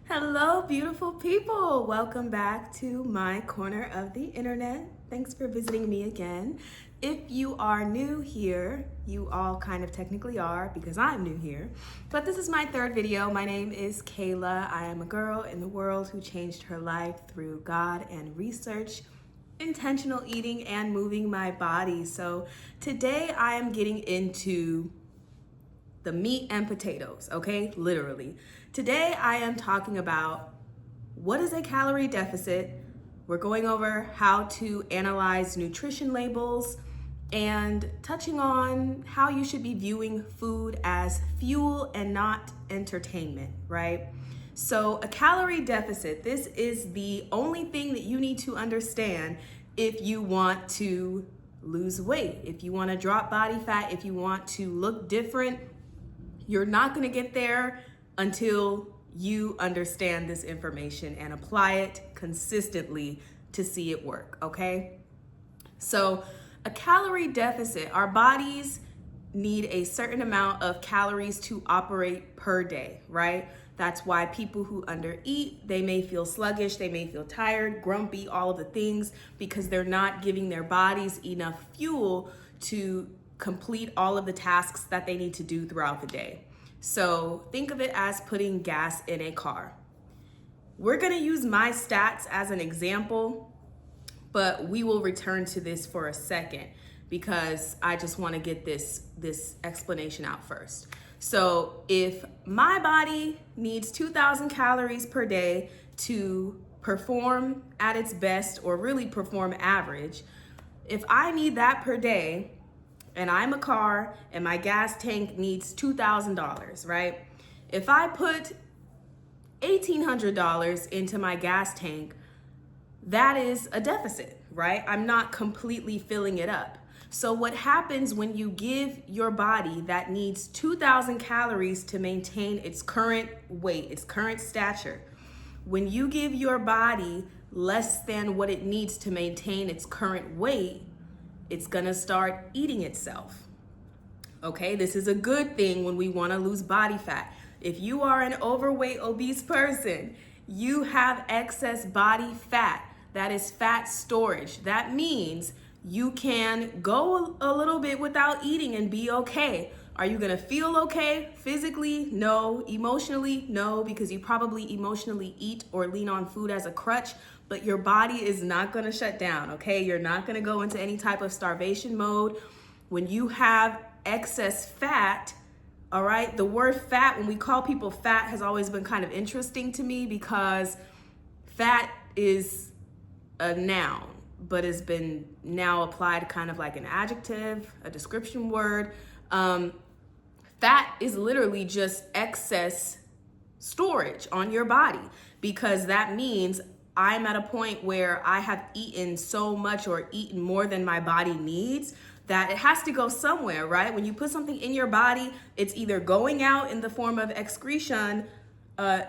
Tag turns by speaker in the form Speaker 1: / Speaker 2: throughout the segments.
Speaker 1: Hello, beautiful people. Welcome back to my corner of the internet. Thanks for visiting me again. If you are new here, you all kind of technically are because I'm new here, but this is my third video. My name is Kayla. I am a girl in the world who changed her life through God and research, intentional eating, and moving my body. So today I am getting into the meat and potatoes, okay? Literally. Today I am talking about what is a calorie deficit. We're going over how to analyze nutrition labels and touching on how you should be viewing food as fuel and not entertainment, right? So a calorie deficit, this is the only thing that you need to understand if you want to lose weight, if you want to drop body fat, if you want to look different. You're not going to get there until you understand this information and apply it consistently to see it work, okay? So a calorie deficit, our bodies need a certain amount of calories to operate per day, right? That's why people who undereat, they may feel sluggish, they may feel tired, grumpy, all of the things, because they're not giving their bodies enough fuel to complete all of the tasks that they need to do throughout the day. So think of it as putting gas in a car. We're gonna use my stats as an example, but we will return to this for a second because I just wanna get this explanation out first. So if my body needs 2,000 calories per day to perform at its best or really perform average, if I need that per day, and I'm a car and my gas tank needs $2,000, right? If I put $1,800 into my gas tank, that is a deficit, right? I'm not completely filling it up. So what happens when you give your body that needs 2,000 calories to maintain its current weight, its current stature, when you give your body less than what it needs to maintain its current weight, it's gonna start eating itself. Okay, this is a good thing when we wanna lose body fat. If you are an overweight, obese person, you have excess body fat. That is fat storage. That means you can go a little bit without eating and be okay. Are you gonna feel okay physically? No. Emotionally? No, because you probably emotionally eat or lean on food as a crutch, but your body is not gonna shut down, okay? You're not gonna go into any type of starvation mode. When you have excess fat, all right, the word fat, when we call people fat, has always been kind of interesting to me because fat is a noun, but has been now applied kind of like an adjective, a description word. Fat is literally just excess storage on your body because that means I'm at a point where I have eaten so much or eaten more than my body needs that it has to go somewhere, right? When you put something in your body, it's either going out in the form of excretion,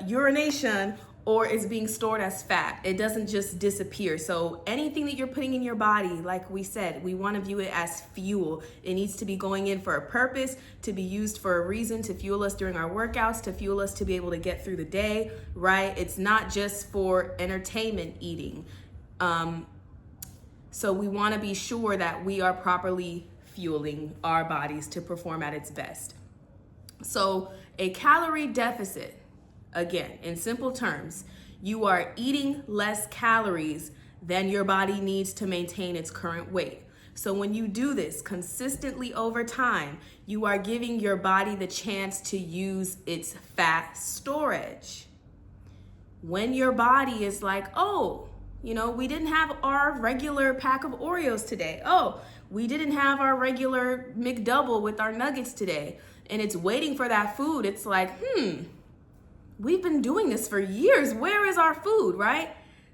Speaker 1: urination, or it's being stored as fat. It doesn't just disappear. So anything that you're putting in your body, like we said, we want to view it as fuel. It needs to be going in for a purpose, to be used for a reason, to fuel us during our workouts, to fuel us to be able to get through the day, right? It's not just for entertainment eating. So we want to be sure that we are properly fueling our bodies to perform at its best. So a calorie deficit, again, in simple terms, you are eating less calories than your body needs to maintain its current weight. So when you do this consistently over time, you are giving your body the chance to use its fat storage. When your body is like, oh, we didn't have our regular pack of Oreos today. Oh, we didn't have our regular McDouble with our nuggets today. And it's waiting for that food. It's like, we've been doing this for years. Where is our food, right?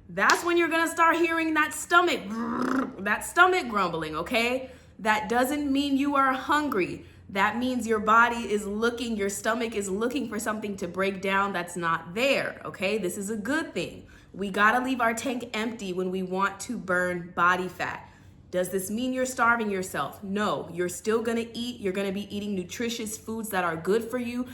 Speaker 1: That's when you're gonna start hearing that stomach grumbling, okay? That doesn't mean you are hungry. That means your body is looking, your stomach is looking for something to break down that's not there, okay? This is a good thing. We gotta leave our tank empty when we want to burn body fat. Does this mean you're starving yourself? No, you're still gonna eat. You're gonna be eating nutritious foods that are good for you.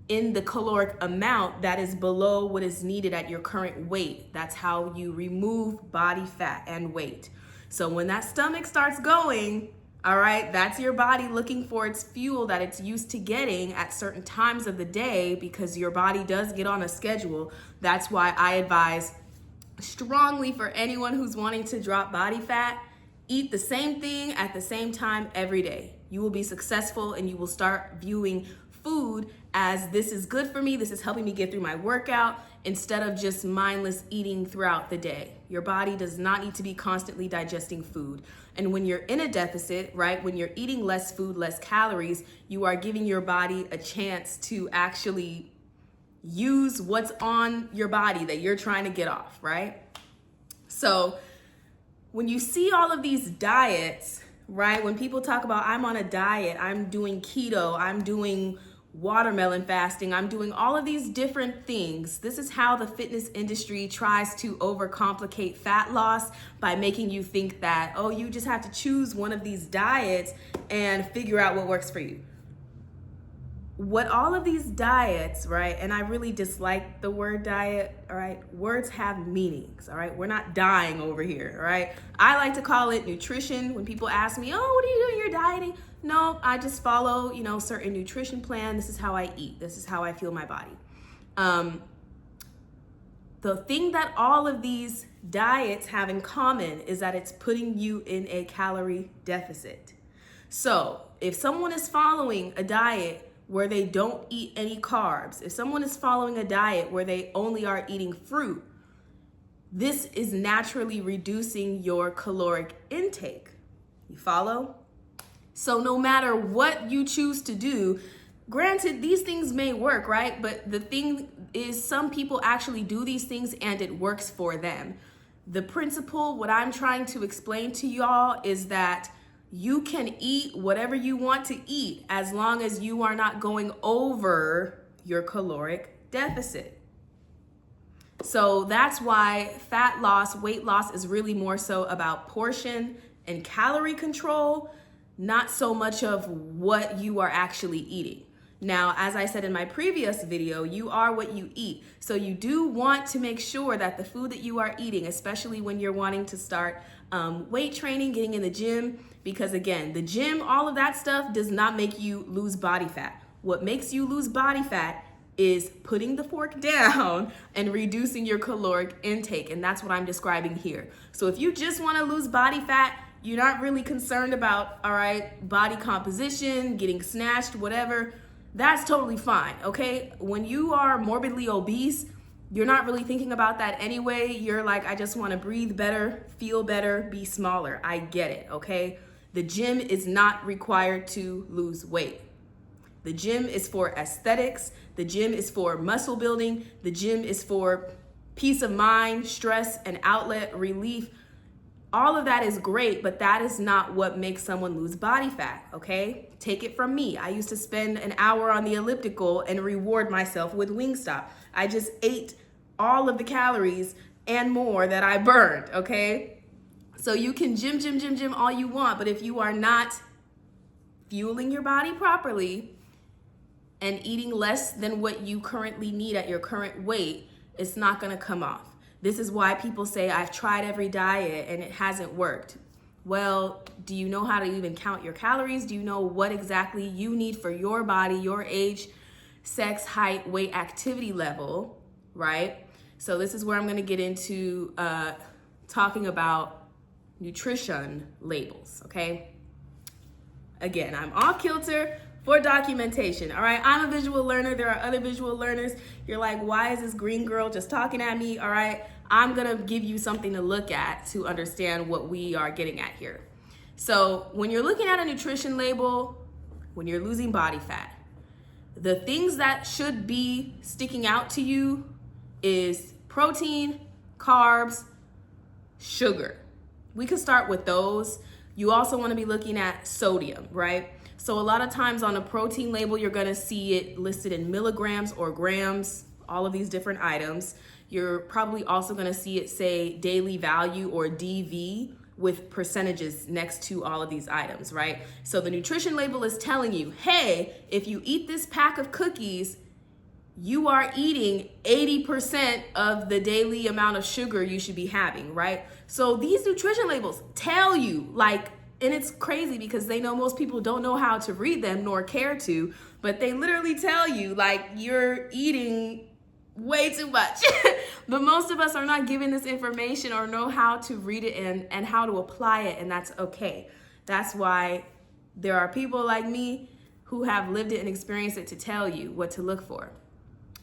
Speaker 1: in the caloric amount that is below what is needed at your current weight. That's how you remove body fat and weight. So when that stomach starts going, all right, that's your body looking for its fuel that it's used to getting at certain times of the day, because your body does get on a schedule. That's why I advise strongly for anyone who's wanting to drop body fat, eat the same thing at the same time every day. You will be successful, and you will start viewing food as, this is good for me, this is helping me get through my workout, instead of just mindless eating throughout the day. Your body does not need to be constantly digesting food. And when you're in a deficit, right, when you're eating less food, less calories, you are giving your body a chance to actually use what's on your body that you're trying to get off, right? So when you see all of these diets, right, when people talk about, I'm on a diet, I'm doing keto, I'm doing watermelon fasting, I'm doing all of these different things. This is how the fitness industry tries to overcomplicate fat loss by making you think that, oh, you just have to choose one of these diets and figure out what works for you. What all of these diets, right, and I really dislike the word diet, all right, words have meanings, all right, we're not dying over here, all right. I like to call it nutrition. When people ask me, oh, what are you doing, you're dieting? No, I just follow, certain nutrition plan. This is how I eat. This is how I feel my body. The thing that all of these diets have in common is that it's putting you in a calorie deficit. So if someone is following a diet where they don't eat any carbs, if someone is following a diet where they only are eating fruit, this is naturally reducing your caloric intake. You follow? So no matter what you choose to do, granted, these things may work, right? But the thing is, some people actually do these things and it works for them. The principle, what I'm trying to explain to y'all, is that you can eat whatever you want to eat as long as you are not going over your caloric deficit. So that's why fat loss, weight loss is really more so about portion and calorie control, not so much of what you are actually eating. Now, as I said in my previous video, you are what you eat. So you do want to make sure that the food that you are eating, especially when you're wanting to start weight training, getting in the gym, because again, the gym, all of that stuff does not make you lose body fat. What makes you lose body fat is putting the fork down and reducing your caloric intake. And that's what I'm describing here. So if you just want to lose body fat, you're not really concerned about, all right, body composition, getting snatched, whatever, that's totally fine, okay? When you are morbidly obese, you're not really thinking about that anyway. You're like, I just want to breathe better, feel better, be smaller. I get it, okay? The gym is not required to lose weight. The gym is for aesthetics. The gym is for muscle building. The gym is for peace of mind, stress and outlet relief. All of that is great, but that is not what makes someone lose body fat, okay? Take it from me. I used to spend an hour on the elliptical and reward myself with Wingstop. I just ate all of the calories and more that I burned, okay? So you can gym all you want, but if you are not fueling your body properly and eating less than what you currently need at your current weight, it's not gonna come off. This is why people say, I've tried every diet and it hasn't worked. Well, do you know how to even count your calories? Do you know what exactly you need for your body, your age, sex, height, weight, activity level, right? So this is where I'm gonna get into talking about nutrition labels, okay? Again, I'm off kilter for documentation, all right? I'm a visual learner. There are other visual learners. You're like, why is this green girl just talking at me, all right? I'm gonna give you something to look at to understand what we are getting at here. So when you're looking at a nutrition label, when you're losing body fat, the things that should be sticking out to you is protein, carbs, sugar. We could start with those. You also wanna be looking at sodium, right? So a lot of times on a protein label, you're gonna see it listed in milligrams or grams, all of these different items. You're probably also gonna see it say daily value or DV with percentages next to all of these items, right? So the nutrition label is telling you, hey, if you eat this pack of cookies, you are eating 80% of the daily amount of sugar you should be having, right? So these nutrition labels tell you, like, and it's crazy because they know most people don't know how to read them nor care to, but they literally tell you, like, you're eating way too much. But most of us are not given this information or know how to read it and how to apply it, and that's okay. That's why there are people like me who have lived it and experienced it to tell you what to look for.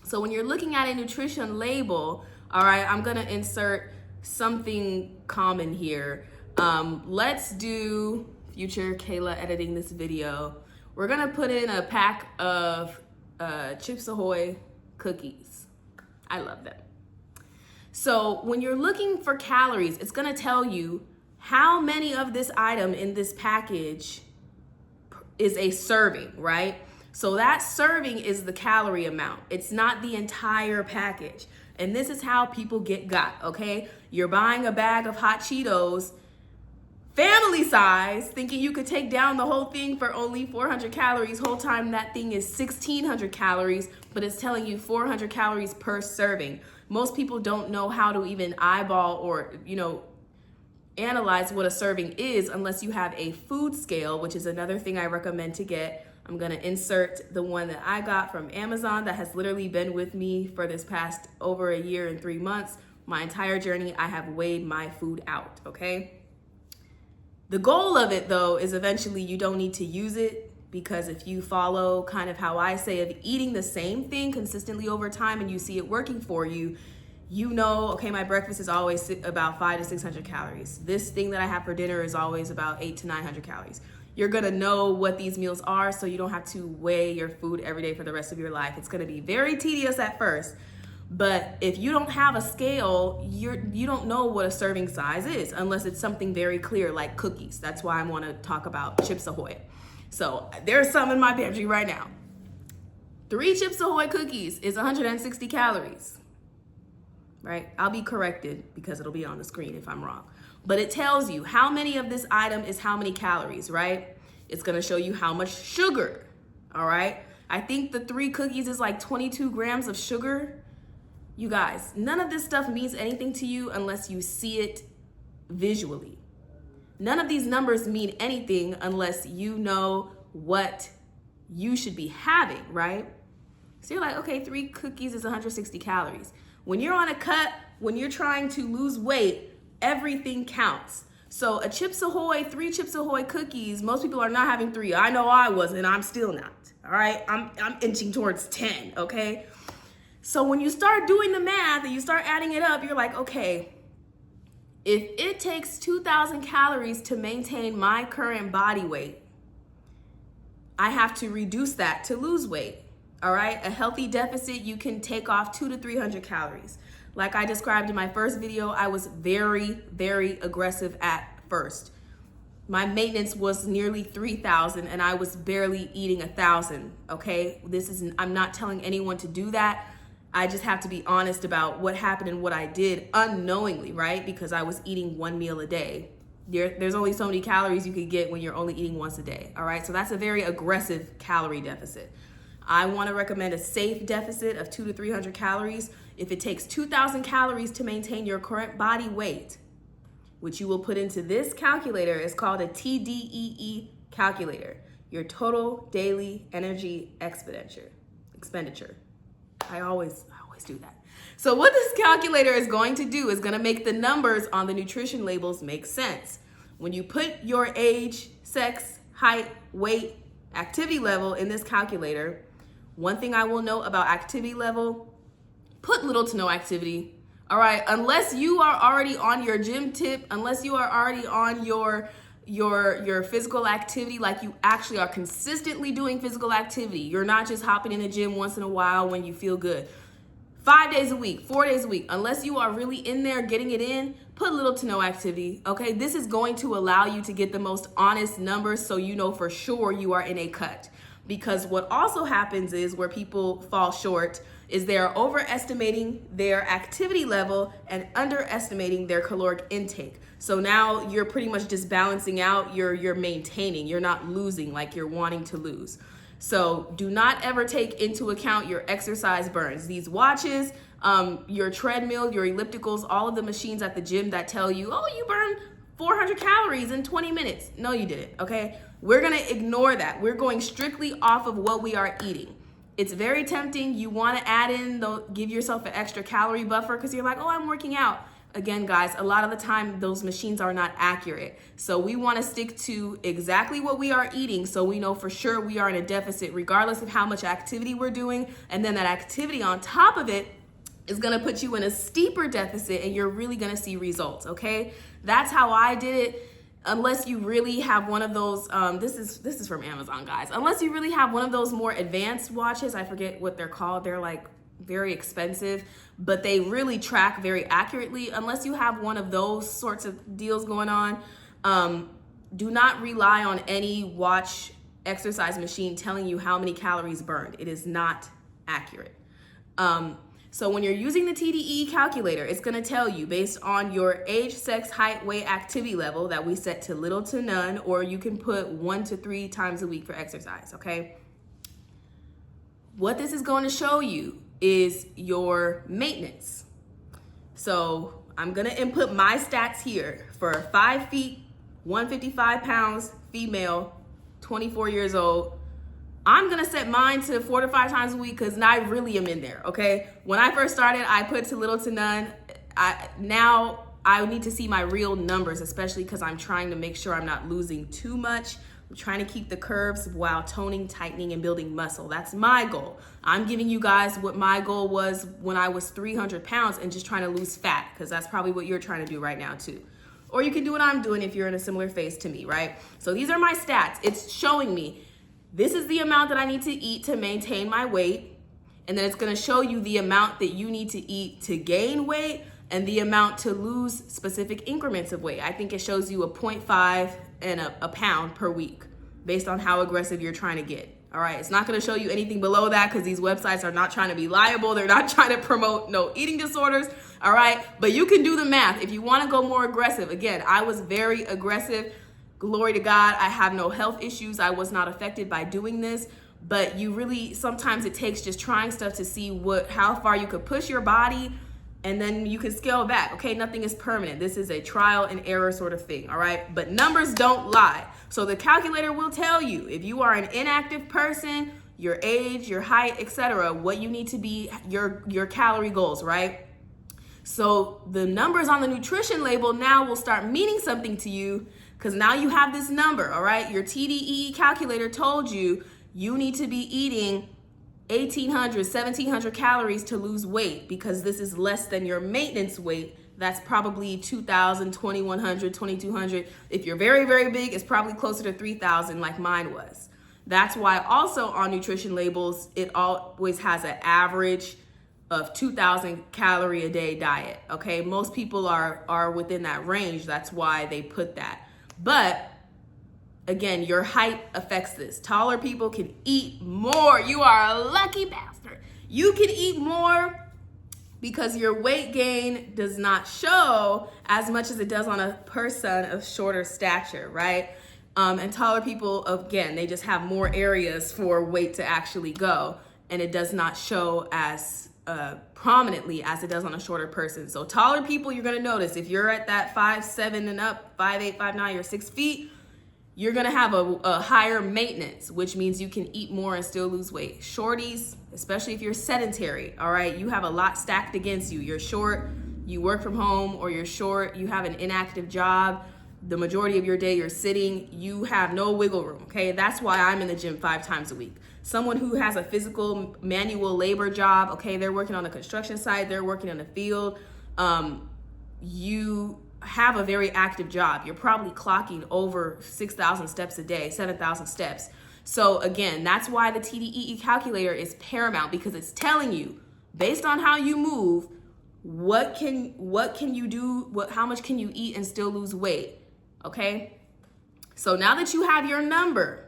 Speaker 1: So when you're looking at a nutrition label, all right, I'm gonna insert something common here. Let's do, future Kayla editing this video, we're gonna put in a pack of Chips Ahoy cookies. I love them. So when you're looking for calories, it's gonna tell you how many of this item in this package is a serving, right? So that serving is the calorie amount. It's not the entire package. And this is how people get got, okay? You're buying a bag of hot Cheetos, family size, thinking you could take down the whole thing for only 400 calories. Whole time that thing is 1,600 calories, but it's telling you 400 calories per serving. Most people don't know how to even eyeball or, analyze what a serving is unless you have a food scale, which is another thing I recommend to get. I'm gonna insert the one that I got from Amazon that has literally been with me for this past over a year and 3 months. My entire journey, I have weighed my food out, okay? The goal of it though is eventually you don't need to use it, because if you follow kind of how I say of eating the same thing consistently over time and you see it working for you, you know, okay, my breakfast is always about 500 to 600 calories. This thing that I have for dinner is always about 800 to 900 calories. You're gonna know what these meals are so you don't have to weigh your food every day for the rest of your life. It's gonna be very tedious at first, but if you don't have a scale, you don't know what a serving size is unless it's something very clear like cookies. That's why I wanna talk about Chips Ahoy. So there's some in my pantry right now. 3 Chips Ahoy cookies is 160 calories, right? I'll be corrected because it'll be on the screen if I'm wrong. But it tells you how many of this item is how many calories, right? It's gonna show you how much sugar, all right? I think the 3 cookies is like 22 grams of sugar. You guys, none of this stuff means anything to you unless you see it visually. None of these numbers mean anything unless you know what you should be having, right? So you're like, okay, 3 cookies is 160 calories. When you're on a cut, when you're trying to lose weight, everything counts. So a Chips Ahoy, 3 Chips Ahoy cookies, most people are not having 3. I know I wasn't, I'm still not, all right? I'm inching towards 10, okay? So when you start doing the math and you start adding it up, you're like, okay, if it takes 2,000 calories to maintain my current body weight, I have to reduce that to lose weight, all right? A healthy deficit, you can take off 200 to 300 calories. Like I described in my first video, I was very, very aggressive at first. My maintenance was nearly 3,000 and I was barely eating 1,000, okay? I'm not telling anyone to do that. I just have to be honest about what happened and what I did unknowingly, right? Because I was eating 1 meal a day. There's only so many calories you could get when you're only eating once a day, all right? So that's a very aggressive calorie deficit. I wanna recommend a safe deficit of 200 to 300 calories. If it takes 2,000 calories to maintain your current body weight, which you will put into this calculator, is called a TDEE calculator, your total daily energy expenditure. I always do that. So what this calculator is going to do is gonna make the numbers on the nutrition labels make sense. When you put your age, sex, height, weight, activity level in this calculator, one thing I will note about activity level, put little to no activity, all right? Unless you are already on your gym tip, unless you are already on your physical activity, like you actually are consistently doing physical activity. You're not just hopping in the gym once in a while when you feel good. 5 days a week, 4 days a week, unless you are really in there getting it in, put little to no activity, okay? This is going to allow you to get the most honest numbers so you know for sure you are in a cut. Because what also happens is where people fall short is they're overestimating their activity level and underestimating their caloric intake. So now you're pretty much just balancing out, you're maintaining, you're not losing like you're wanting to lose. So do not ever take into account your exercise burns. These watches, your treadmill, your ellipticals, all of the machines at the gym that tell you, oh, you burned 400 calories in 20 minutes. No, you didn't, okay? We're gonna ignore that. We're going strictly off of what we are eating. It's very tempting. You wanna add in, give yourself an extra calorie buffer because you're like, oh, I'm working out. Again, guys, a lot of the time those machines are not accurate. So we wanna stick to exactly what we are eating so we know for sure we are in a deficit regardless of how much activity we're doing. And then that activity on top of it is gonna put you in a steeper deficit and you're really gonna see results, okay? That's how I did it. Unless you really have one of those, this is from Amazon, guys. Unless you really have one of those more advanced watches, I forget what they're called. They're like very expensive, but they really track very accurately. Unless you have one of those sorts of deals going on, do not rely on any watch exercise machine telling you how many calories burned. It is not accurate. So when you're using the TDEE calculator, it's gonna tell you based on your age, sex, height, weight, activity level that we set to little to none, or you can put 1 to 3 times a week for exercise, okay? What this is going to show you is your maintenance. So I'm gonna input my stats here for 5 feet, 155 pounds, female, 24 years old. I'm gonna set mine to 4 to 5 times a week because I really am in there, okay? When I first started, I put to little to none. Now I need to see my real numbers, especially because I'm trying to make sure I'm not losing too much. I'm trying to keep the curves while toning, tightening, and building muscle. That's my goal. I'm giving you guys what my goal was when I was 300 pounds and just trying to lose fat, because that's probably what you're trying to do right now too. Or you can do what I'm doing if you're in a similar phase to me, right? So these are my stats. It's showing me this is the amount that I need to eat to maintain my weight. And then it's gonna show you the amount that you need to eat to gain weight and the amount to lose specific increments of weight. I think it shows you a 0.5 and a pound per week based on how aggressive you're trying to get. All right, it's not gonna show you anything below that because these websites are not trying to be liable. They're not trying to promote no eating disorders, all right? But you can do the math. If you wanna go more aggressive, again, I was very aggressive. Glory to God, I have no health issues. I was not affected by doing this, but you really, sometimes it takes just trying stuff to see how far you could push your body, and then you can scale back, okay? Nothing is permanent. This is a trial and error sort of thing, all right? But numbers don't lie. So the calculator will tell you if you are an inactive person, your age, your height, etc., what you need to be, your calorie goals, right? So the numbers on the nutrition label now will start meaning something to you because now you have this number, all right? Your TDEE calculator told you you need to be eating 1,800, 1,700 calories to lose weight because this is less than your maintenance weight. That's probably 2,000, 2,100, 2,200. If you're very, very big, it's probably closer to 3,000 like mine was. That's why also on nutrition labels, it always has an average of 2,000 calorie a day diet, okay? Most people are within that range. That's why they put that. But again, your height affects this. Taller people can eat more. You are a lucky bastard. You can eat more because your weight gain does not show as much as it does on a person of shorter stature, right? And taller people, again, they just have more areas for weight to actually go, and it does not show as prominently as it does on a shorter person. So taller people, you're gonna notice if you're at that 5'7" and up, 5'8", 5'9", or 6 feet, you're gonna have a higher maintenance, which means you can eat more and still lose weight. Shorties, especially if you're sedentary, all right, you have a lot stacked against you. You're short, you work from home, or you're short, you have an inactive job, the majority of your day you're sitting, you have no wiggle room, okay? That's why I'm in the gym 5 times a week. Someone who has a physical manual labor job, okay, they're working on the construction site, they're working in the field, you have a very active job. You're probably clocking over 6,000 steps a day, 7,000 steps. So again, that's why the TDEE calculator is paramount, because it's telling you, based on how you move, what can you do, how much can you eat and still lose weight, okay? So now that you have your number,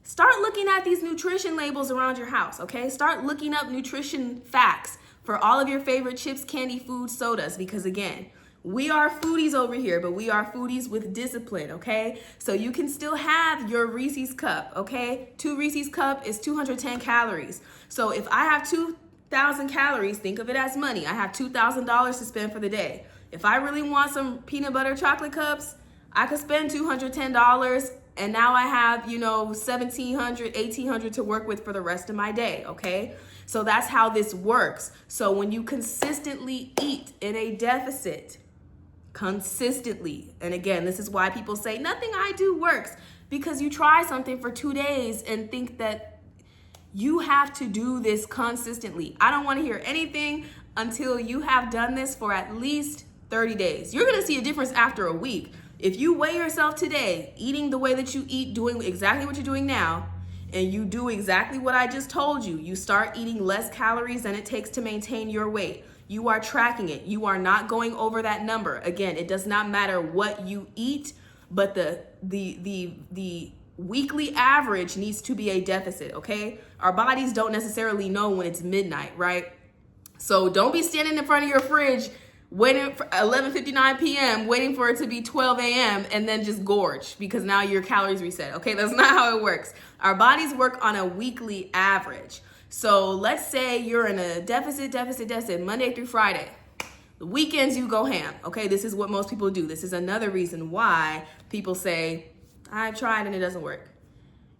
Speaker 1: start looking at these nutrition labels around your house, okay? Start looking up nutrition facts for all of your favorite chips, candy, food, sodas, because again, We are foodies over here, but we are foodies with discipline, okay? So you can still have your Reese's cup, okay? 2 Reese's cup is 210 calories. So if I have 2,000 calories, think of it as money. I have $2,000 to spend for the day. If I really want some peanut butter chocolate cups, I could spend $210, and now I have, $1,700, $1,800 to work with for the rest of my day, okay? So that's how this works. So when you consistently eat in a deficit, consistently, and again, this is why people say nothing I do works, because you try something for 2 days and think that you have to do this consistently. I don't want to hear anything until you have done this for at least 30 days. You're going to see a difference after a week. If you weigh yourself today, eating the way that you eat, doing exactly what you're doing now, and you do exactly what I just told you, you start eating less calories than it takes to maintain your weight. You are tracking it. You are not going over that number. Again, it does not matter what you eat, but the weekly average needs to be a deficit, okay? Our bodies don't necessarily know when it's midnight, right? So don't be standing in front of your fridge waiting for 11:59 p.m., waiting for it to be 12 a.m. and then just gorge because now your calories reset, okay? That's not how it works. Our bodies work on a weekly average. So let's say you're in a deficit, Monday through Friday. The weekends you go ham, okay? This is what most people do. This is another reason why people say, I've tried and it doesn't work.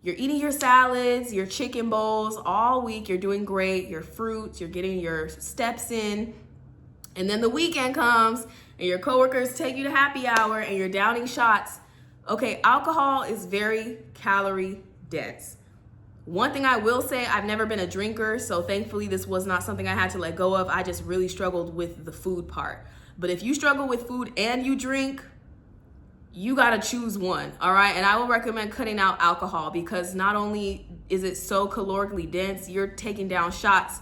Speaker 1: You're eating your salads, your chicken bowls all week. You're doing great. Your fruits, you're getting your steps in. And then the weekend comes and your coworkers take you to happy hour and you're downing shots. Okay, alcohol is very calorie dense. One thing I will say, I've never been a drinker, so thankfully this was not something I had to let go of. I just really struggled with the food part. But if you struggle with food and you drink, you gotta choose one, all right? And I will recommend cutting out alcohol because not only is it so calorically dense, you're taking down shots.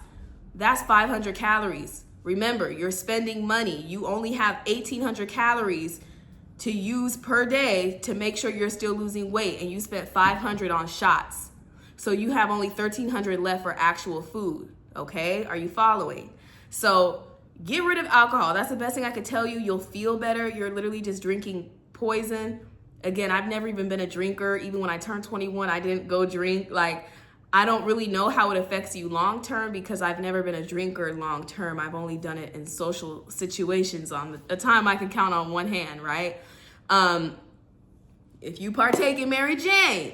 Speaker 1: That's 500 calories. Remember, you're spending money. You only have 1,800 calories to use per day to make sure you're still losing weight, and you spent 500 on shots. So you have only 1,300 left for actual food, okay? Are you following? So get rid of alcohol. That's the best thing I could tell you. You'll feel better. You're literally just drinking poison. Again, I've never even been a drinker. Even when I turned 21, I didn't go drink. I don't really know how it affects you long term because I've never been a drinker long term. I've only done it in social situations on a time I can count on one hand, right? If you partake in Mary Jane,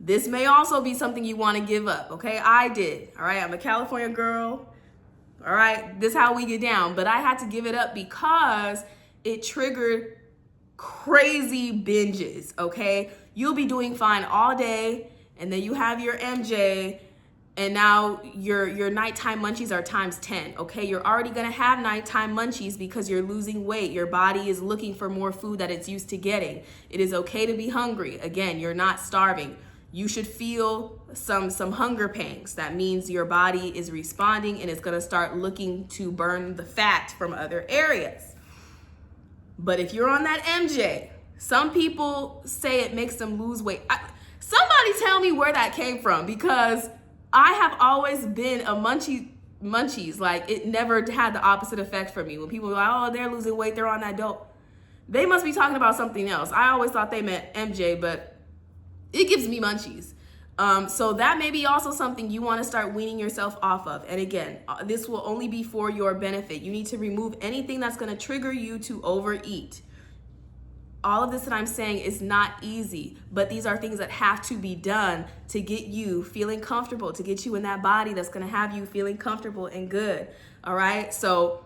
Speaker 1: this may also be something you want to give up, okay? I did, all right? I'm a California girl, all right? This is how we get down. But I had to give it up because it triggered crazy binges, okay? You'll be doing fine all day, and then you have your MJ, and now your nighttime munchies are times 10, okay? You're already gonna have nighttime munchies because you're losing weight. Your body is looking for more food that it's used to getting. It is okay to be hungry. Again, you're not starving. You should feel some hunger pangs. That means your body is responding and it's gonna start looking to burn the fat from other areas. But if you're on that MJ, some people say it makes them lose weight. Somebody tell me where that came from, because I have always been a munchies. Like, it never had the opposite effect for me. When people are like, oh, they're losing weight, they're on that dope, they must be talking about something else. I always thought they meant MJ, but it gives me munchies. So that may be also something you want to start weaning yourself off of. And again, this will only be for your benefit. You need to remove anything that's going to trigger you to overeat. All of this that I'm saying is not easy, but these are things that have to be done to get you feeling comfortable, to get you in that body that's going to have you feeling comfortable and good. All right. So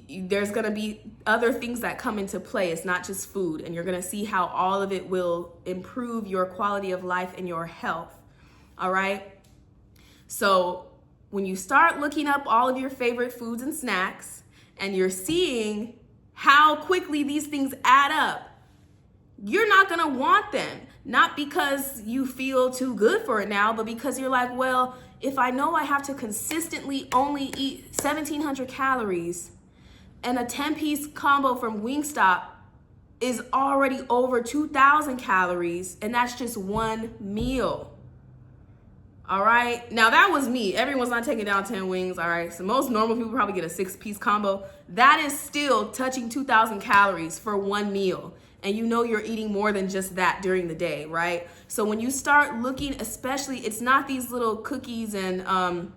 Speaker 1: there's going to be other things that come into play. It's not just food, and you're going to see how all of it will improve your quality of life and your health. All right. So when you start looking up all of your favorite foods and snacks, and you're seeing how quickly these things add up, you're not going to want them. Not because you feel too good for it now, but because you're like, well, if I know I have to consistently only eat 1,700 calories, and a 10-piece combo from Wingstop is already over 2,000 calories, and that's just one meal. All right. Now that was me. Everyone's not taking down 10 wings. All right. So most normal people probably get a 6-piece combo. That is still touching 2,000 calories for one meal. And you know you're eating more than just that during the day, right? So when you start looking, especially, it's not these little cookies and,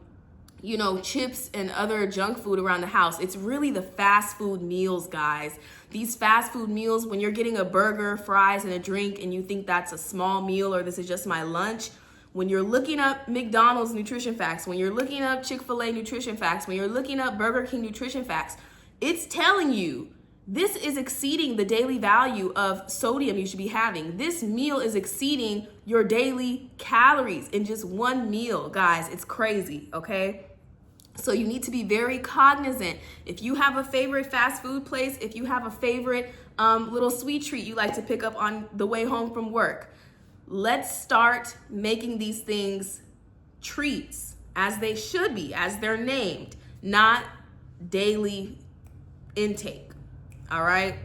Speaker 1: chips and other junk food around the house. It's really the fast food meals, guys. These fast food meals, when you're getting a burger, fries, and a drink, and you think that's a small meal or this is just my lunch, when you're looking up McDonald's nutrition facts, when you're looking up Chick-fil-A nutrition facts, when you're looking up Burger King nutrition facts, it's telling you this is exceeding the daily value of sodium you should be having. This meal is exceeding your daily calories in just one meal, guys. It's crazy, okay? So you need to be very cognizant. If you have a favorite fast food place, if you have a favorite little sweet treat you like to pick up on the way home from work, let's start making these things treats as they should be, as they're named, not daily intake. All right?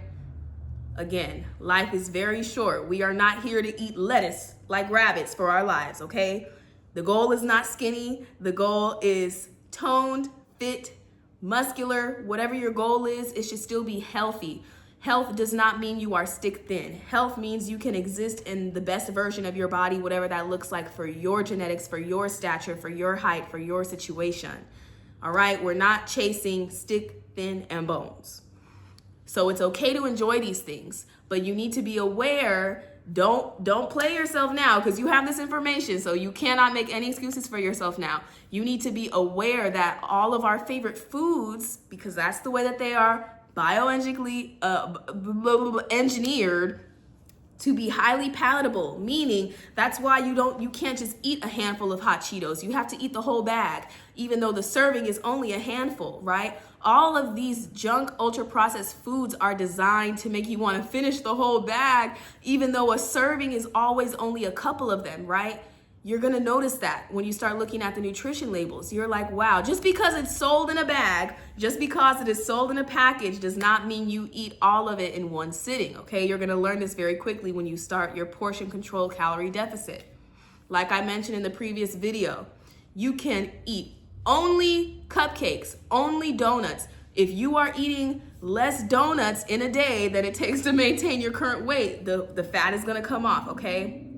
Speaker 1: Again, life is very short. We are not here to eat lettuce like rabbits for our lives, okay? The goal is not skinny. The goal is toned, fit, muscular. Whatever your goal is, it should still be healthy. Health does not mean you are stick thin. Health means you can exist in the best version of your body, whatever that looks like for your genetics, for your stature, for your height, for your situation. All right? We're not chasing stick, thin, and bones. So it's okay to enjoy these things, but you need to be aware. Don't play yourself now because you have this information, so you cannot make any excuses for yourself now. You need to be aware that all of our favorite foods, because that's the way that they are bioengineered engineered to be highly palatable, meaning that's why you can't just eat a handful of hot Cheetos. You have to eat the whole bag, even though the serving is only a handful, right? All of these junk ultra processed foods are designed to make you want to finish the whole bag, even though a serving is always only a couple of them, right? You're going to notice that when you start looking at the nutrition labels. You're like, wow, just because it's sold in a bag, just because it is sold in a package does not mean you eat all of it in one sitting, okay? You're going to learn this very quickly when you start your portion control calorie deficit. Like I mentioned in the previous video, you can eat only cupcakes, only donuts. If you are eating less donuts in a day than it takes to maintain your current weight, the fat is going to come off, okay?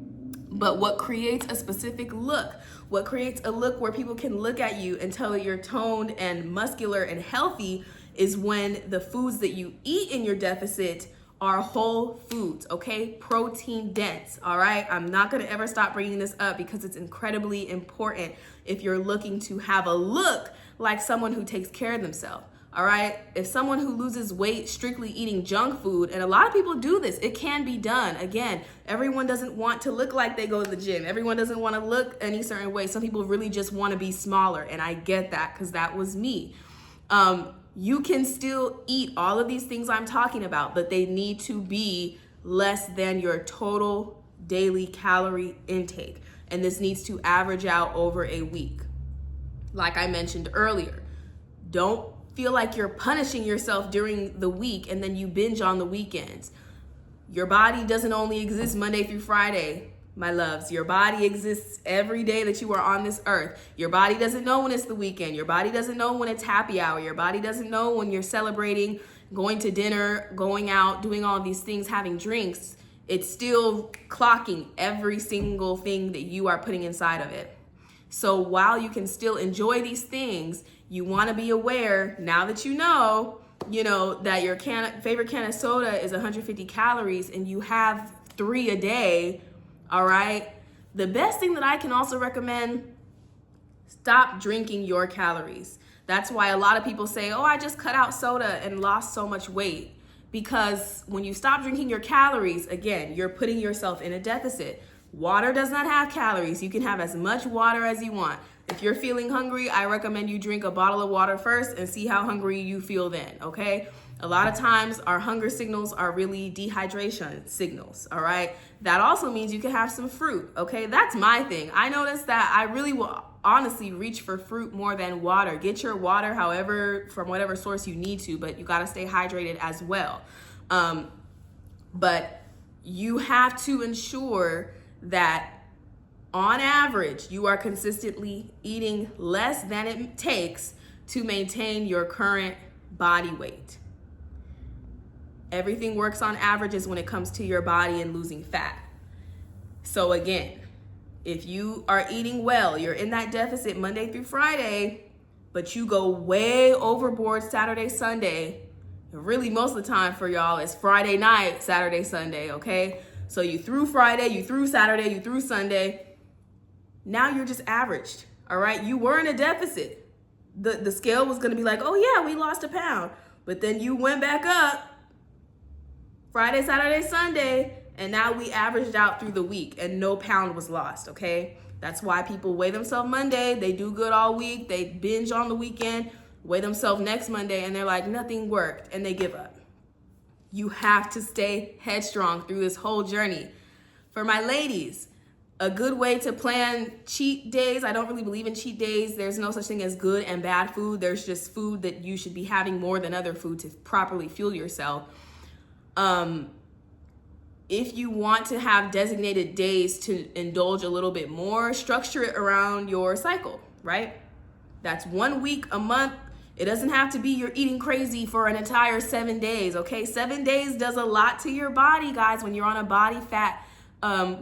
Speaker 1: But what creates a specific look, what creates a look where people can look at you and tell that you're toned and muscular and healthy is when the foods that you eat in your deficit are whole foods, okay? Protein dense, all right? I'm not gonna ever stop bringing this up because it's incredibly important if you're looking to have a look like someone who takes care of themselves. All right, if someone who loses weight strictly eating junk food, and a lot of people do this, it can be done. Again, everyone doesn't want to look like they go to the gym. Everyone doesn't want to look any certain way. Some people really just want to be smaller, and I get that because that was me. You can still eat all of these things I'm talking about, but they need to be less than your total daily calorie intake. And this needs to average out over a week. Like I mentioned earlier, don't feel like you're punishing yourself during the week and then you binge on the weekends. Your body doesn't only exist Monday through Friday, my loves. Your body exists every day that you are on this earth. Your body doesn't know when it's the weekend. Your body doesn't know when it's happy hour. Your body doesn't know when you're celebrating, going to dinner, going out, doing all these things, having drinks. It's still clocking every single thing that you are putting inside of it. So while you can still enjoy these things, you want to be aware, now that you know that your favorite can of soda is 150 calories and you have 3 a day, all right? The best thing that I can also recommend, stop drinking your calories. That's why a lot of people say, oh, I just cut out soda and lost so much weight. Because when you stop drinking your calories, again, you're putting yourself in a deficit. Water does not have calories. You can have as much water as you want. If you're feeling hungry, I recommend you drink a bottle of water first and see how hungry you feel then, okay? A lot of times our hunger signals are really dehydration signals, all right? That also means you can have some fruit, okay? That's my thing. I noticed that I really will honestly reach for fruit more than water. Get your water however, from whatever source you need to, but you gotta stay hydrated as well. But you have to ensure that on average, you are consistently eating less than it takes to maintain your current body weight. Everything works on averages when it comes to your body and losing fat. So again, if you are eating well, you're in that deficit Monday through Friday, but you go way overboard Saturday, Sunday, really most of the time for y'all it's Friday night, Saturday, Sunday, okay? So you threw Friday, you threw Saturday, you threw Sunday. Now you're just averaged, all right? You were in a deficit. The scale was gonna be like, oh yeah, we lost a pound. But then you went back up Friday, Saturday, Sunday, and now we averaged out through the week and no pound was lost, okay? That's why people weigh themselves Monday, they do good all week, they binge on the weekend, weigh themselves next Monday, and they're like, nothing worked, and they give up. You have to stay headstrong through this whole journey. For my ladies, a good way to plan cheat days, I don't really believe in cheat days. There's no such thing as good and bad food. There's just food that you should be having more than other food to properly fuel yourself. If you want to have designated days to indulge a little bit more, structure it around your cycle, right? That's 1 week a month. It doesn't have to be you're eating crazy for an entire 7 days, okay? 7 days does a lot to your body, guys, when you're on a body fat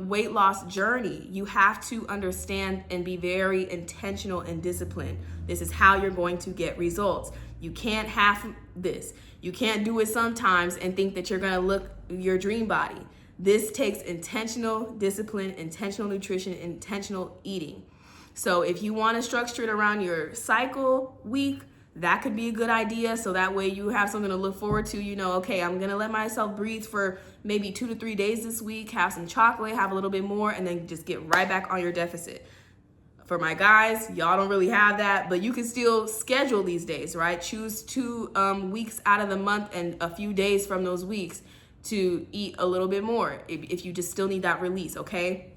Speaker 1: weight loss journey. You have to understand and be very intentional and disciplined. This is how you're going to get results. You can't half this. You can't do it sometimes and think that you're gonna look your dream body. This takes intentional discipline, intentional nutrition, intentional eating. So if you wanna structure it around your cycle week, that could be a good idea. So that way you have something to look forward to. You know, okay, I'm gonna let myself breathe for maybe 2 to 3 days this week, have some chocolate, have a little bit more, and then just get right back on your deficit. For my guys, y'all don't really have that, but you can still schedule these days, right? Choose 2 weeks out of the month and a few days from those weeks to eat a little bit more if you just still need that release, okay?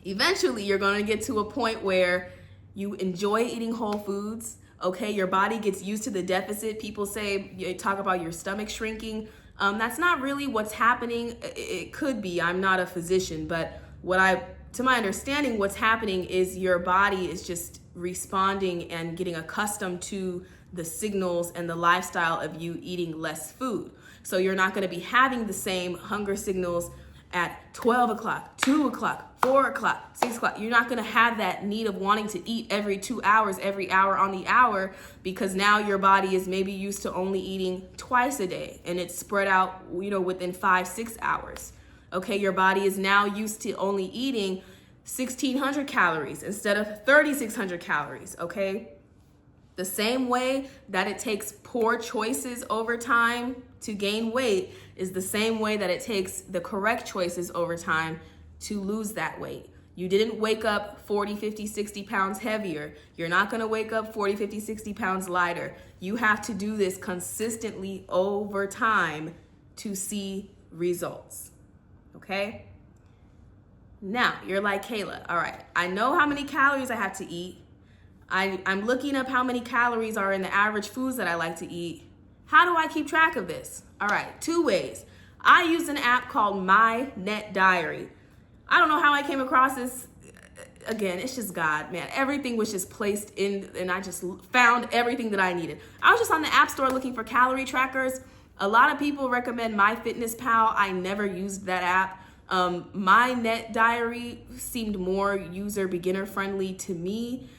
Speaker 1: Eventually, you're gonna get to a point where you enjoy eating whole foods, okay? Your body gets used to the deficit. People say, you talk about your stomach shrinking. That's not really what's happening. It could be, I'm not a physician, but to my understanding, what's happening is your body is just responding and getting accustomed to the signals and the lifestyle of you eating less food. So you're not gonna be having the same hunger signals at 12 o'clock, 2 o'clock, 4 o'clock, 6 o'clock. You're not gonna have that need of wanting to eat every 2 hours, every hour on the hour, because now your body is maybe used to only eating twice a day and it's spread out, within 5-6 hours. Okay, your body is now used to only eating 1,600 calories instead of 3,600 calories, okay? The same way that it takes poor choices over time to gain weight is the same way that it takes the correct choices over time to lose that weight. You didn't wake up 40, 50, 60 pounds heavier. You're not gonna wake up 40, 50, 60 pounds lighter. You have to do this consistently over time to see results, okay? Now, you're like, Kayla, all right, I know how many calories I have to eat. I'm looking up how many calories are in the average foods that I like to eat. How do I keep track of this? All right, 2 ways. I use an app called My Net Diary. I don't know how I came across this. Again, it's just God, man. Everything was just placed in, and I just found everything that I needed. I was just on the App Store looking for calorie trackers. A lot of people recommend MyFitnessPal. I never used that app. My Net Diary seemed more beginner friendly to me.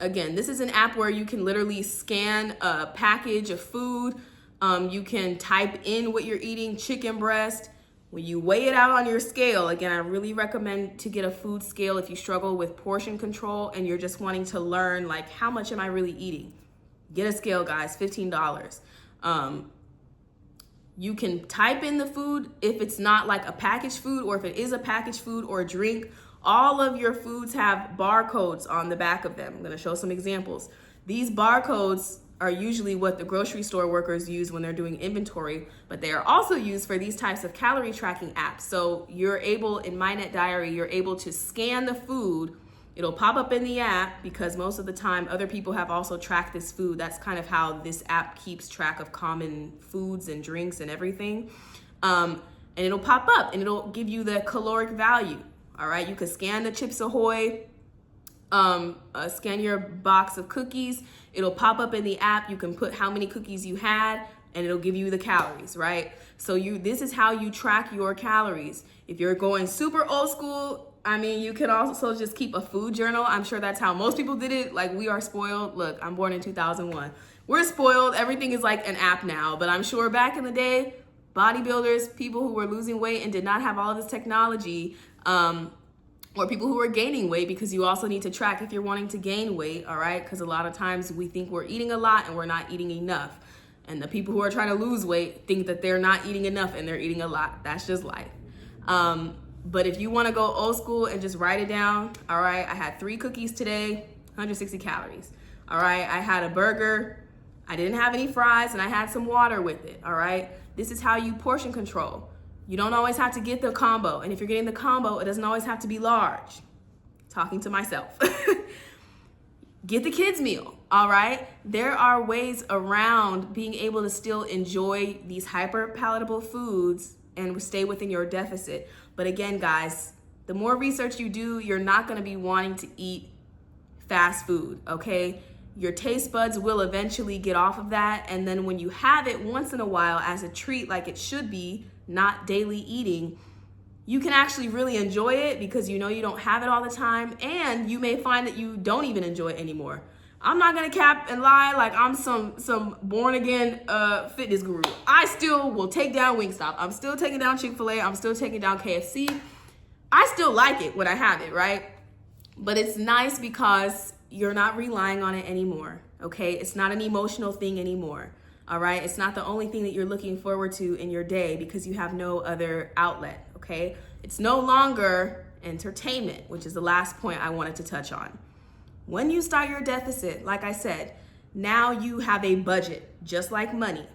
Speaker 1: Again, this is an app where you can literally scan a package of food. You can type in what you're eating, chicken breast. When you weigh it out on your scale, again, I really recommend to get a food scale if you struggle with portion control and you're just wanting to learn, like, how much am I really eating? Get a scale, guys, $15. You can type in the food if it's not like a packaged food, or if it is a packaged food or a drink. All of your foods have barcodes on the back of them. I'm gonna show some examples. These barcodes are usually what the grocery store workers use when they're doing inventory, but they are also used for these types of calorie tracking apps. So you're able, in My Net Diary, you're able to scan the food. It'll pop up in the app because most of the time other people have also tracked this food. That's kind of how this app keeps track of common foods and drinks and everything. And it'll pop up and it'll give you the caloric value. All right, you could scan the Chips Ahoy, scan your box of cookies. It'll pop up in the app. You can put how many cookies you had, and it'll give you the calories, right? So this is how you track your calories. If you're going super old school, I mean, you can also just keep a food journal. I'm sure that's how most people did it. Like, we are spoiled. Look, I'm born in 2001. We're spoiled. Everything is like an app now. But I'm sure back in the day, bodybuilders, people who were losing weight and did not have all this technology, or people who are gaining weight, because you also need to track if you're wanting to gain weight, all right? Because a lot of times we think we're eating a lot and we're not eating enough. And the people who are trying to lose weight think that they're not eating enough and they're eating a lot. That's just life. But if you want to go old school and just write it down, all right, I had 3 cookies today, 160 calories. All right, I had a burger, I didn't have any fries, and I had some water with it, all right? This is how you portion control. You don't always have to get the combo. And if you're getting the combo, it doesn't always have to be large. Talking to myself. Get the kids' meal, all right? There are ways around being able to still enjoy these hyper palatable foods and stay within your deficit. But again, guys, the more research you do, you're not gonna be wanting to eat fast food, okay? Your taste buds will eventually get off of that. And then when you have it once in a while as a treat, like it should be, not daily eating, you can actually really enjoy it because you know you don't have it all the time, and you may find that you don't even enjoy it anymore. I'm not gonna cap and lie like I'm some born again fitness guru. I still will take down Wingstop. I'm still taking down Chick-fil-A. I'm still taking down KFC. I still like it when I have it, right? But it's nice because you're not relying on it anymore, okay? It's not an emotional thing anymore. All right, it's not the only thing that you're looking forward to in your day because you have no other outlet, okay? It's no longer entertainment, which is the last point I wanted to touch on. When you start your deficit, like I said, now you have a budget, just like money.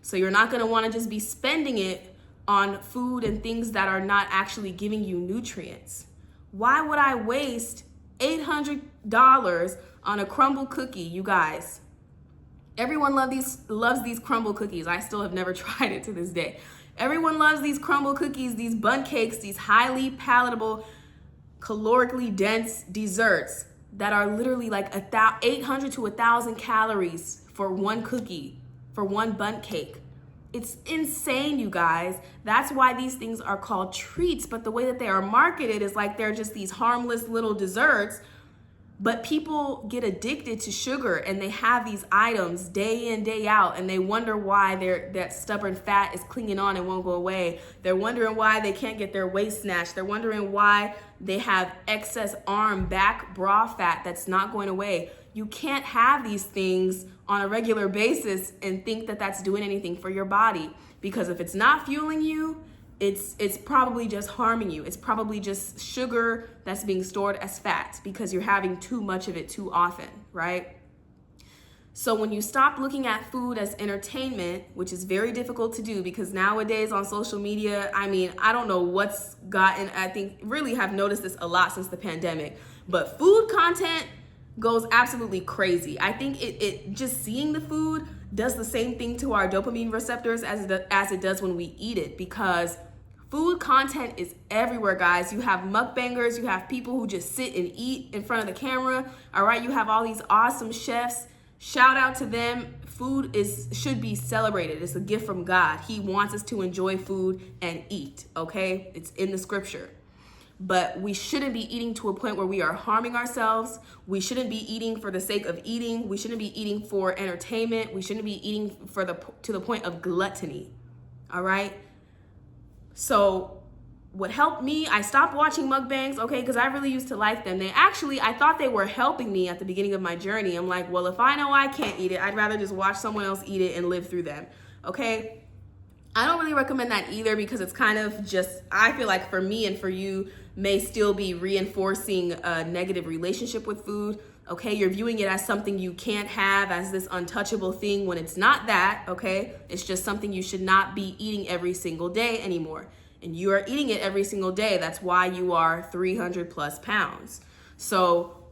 Speaker 1: So you're not gonna wanna just be spending it on food and things that are not actually giving you nutrients. Why would I waste $800 on a crumble cookie, you guys? Everyone loves these crumble cookies. I still have never tried it to this day. Everyone loves these crumble cookies, these bundt cakes, these highly palatable, calorically dense desserts that are literally like 800 to 1,000 calories for one cookie, for one bundt cake. It's insane, you guys. That's why these things are called treats, but the way that they are marketed is like they're just these harmless little desserts. But people get addicted to sugar and they have these items day in, day out, and they wonder why that stubborn fat is clinging on and won't go away. They're wondering why they can't get their waist snatched. They're wondering why they have excess arm, back, bra fat that's not going away. You can't have these things on a regular basis and think that that's doing anything for your body, because if it's not fueling you, it's probably just harming you. It's probably just sugar that's being stored as fat because you're having too much of it too often, right? So when you stop looking at food as entertainment, which is very difficult to do because nowadays on social media, I mean, I don't know what's gotten, I think really have noticed this a lot since the pandemic, but food content goes absolutely crazy. I think it just seeing the food does the same thing to our dopamine receptors as it does when we eat it, because food content is everywhere, guys. You have mukbangers, you have people who just sit and eat in front of the camera, all right? You have all these awesome chefs. Shout out to them. Food should be celebrated. It's a gift from God. He wants us to enjoy food and eat, okay? It's in the scripture. But we shouldn't be eating to a point where we are harming ourselves. We shouldn't be eating for the sake of eating. We shouldn't be eating for entertainment. We shouldn't be eating to the point of gluttony, all right? So what helped me, I stopped watching mukbangs, okay, because I really used to like them. I thought they were helping me at the beginning of my journey. I'm like, well, if I know I can't eat it, I'd rather just watch someone else eat it and live through them, okay? I don't really recommend that either because it's kind of just, I feel like for me and for you, may still be reinforcing a negative relationship with food, okay? You're viewing it as something you can't have, as this untouchable thing, when it's not that, okay? It's just something you should not be eating every single day anymore. And you are eating it every single day. That's why you are 300 plus pounds. So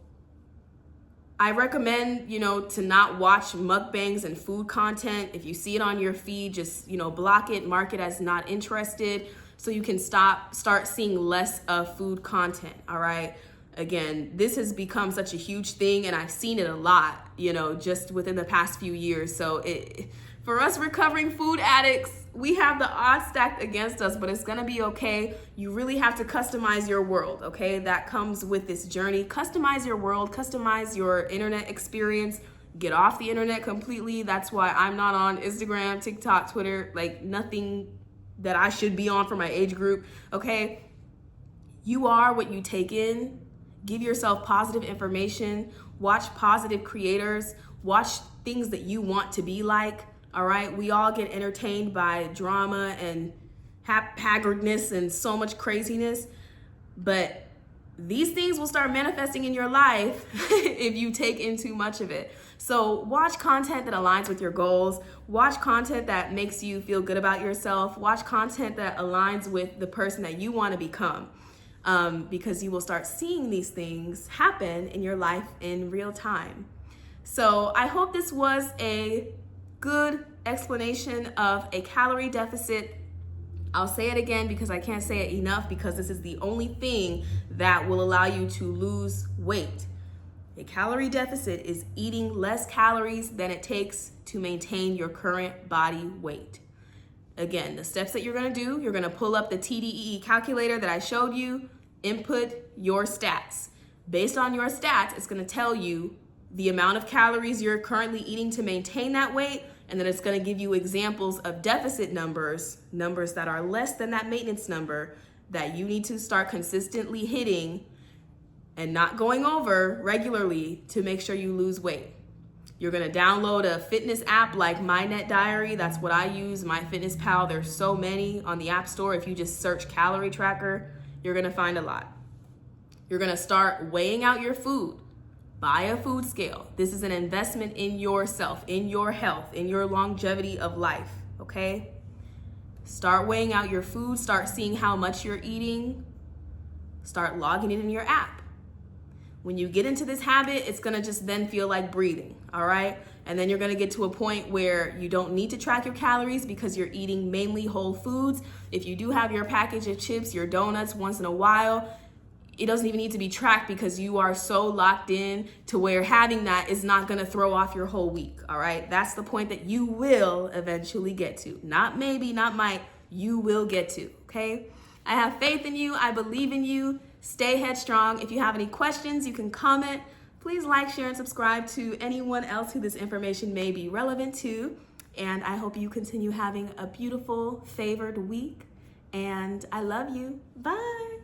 Speaker 1: I recommend, to not watch mukbangs and food content. If you see it on your feed, just, block it, mark it as not interested. so you can start seeing less of food content, all right? Again, this has become such a huge thing, and I've seen it a lot, just within the past few years. So for us recovering food addicts, we have the odds stacked against us, but it's gonna be okay. You really have to customize your world, okay? That comes with this journey. Customize your world, customize your internet experience. Get off the internet completely. That's why I'm not on Instagram, TikTok, Twitter, like nothing that I should be on for my age group, okay? You are what you take in. Give yourself positive information, watch positive creators, watch things that you want to be like, all right? We all get entertained by drama and haphazardness and so much craziness, but these things will start manifesting in your life if you take in too much of it. So watch content that aligns with your goals, watch content that makes you feel good about yourself, watch content that aligns with the person that you want to become. Because you will start seeing these things happen in your life in real time. So I hope this was a good explanation of a calorie deficit. I'll say it again because I can't say it enough, because this is the only thing that will allow you to lose weight. A calorie deficit is eating less calories than it takes to maintain your current body weight. Again, the steps that you're gonna do, you're gonna pull up the TDEE calculator that I showed you, input your stats. Based on your stats, it's gonna tell you the amount of calories you're currently eating to maintain that weight, and then it's gonna give you examples of deficit numbers that are less than that maintenance number that you need to start consistently hitting and not going over regularly to make sure you lose weight. You're gonna download a fitness app like My Net Diary. That's what I use, MyFitnessPal. There's so many on the App Store. If you just search calorie tracker, you're gonna find a lot. You're gonna start weighing out your food. Buy a food scale. This is an investment in yourself, in your health, in your longevity of life, okay? Start weighing out your food, start seeing how much you're eating, start logging it in your app. When you get into this habit, it's gonna just then feel like breathing, all right? And then you're gonna get to a point where you don't need to track your calories because you're eating mainly whole foods. If you do have your package of chips, your donuts once in a while, it doesn't even need to be tracked because you are so locked in to where having that is not gonna throw off your whole week, all right? That's the point that you will eventually get to. Not maybe, not might, you will get to, okay? I have faith in you, I believe in you. Stay headstrong. If you have any questions, you can comment. Please like, share, and subscribe to anyone else who this information may be relevant to. And I hope you continue having a beautiful, favored week. And I love you. Bye.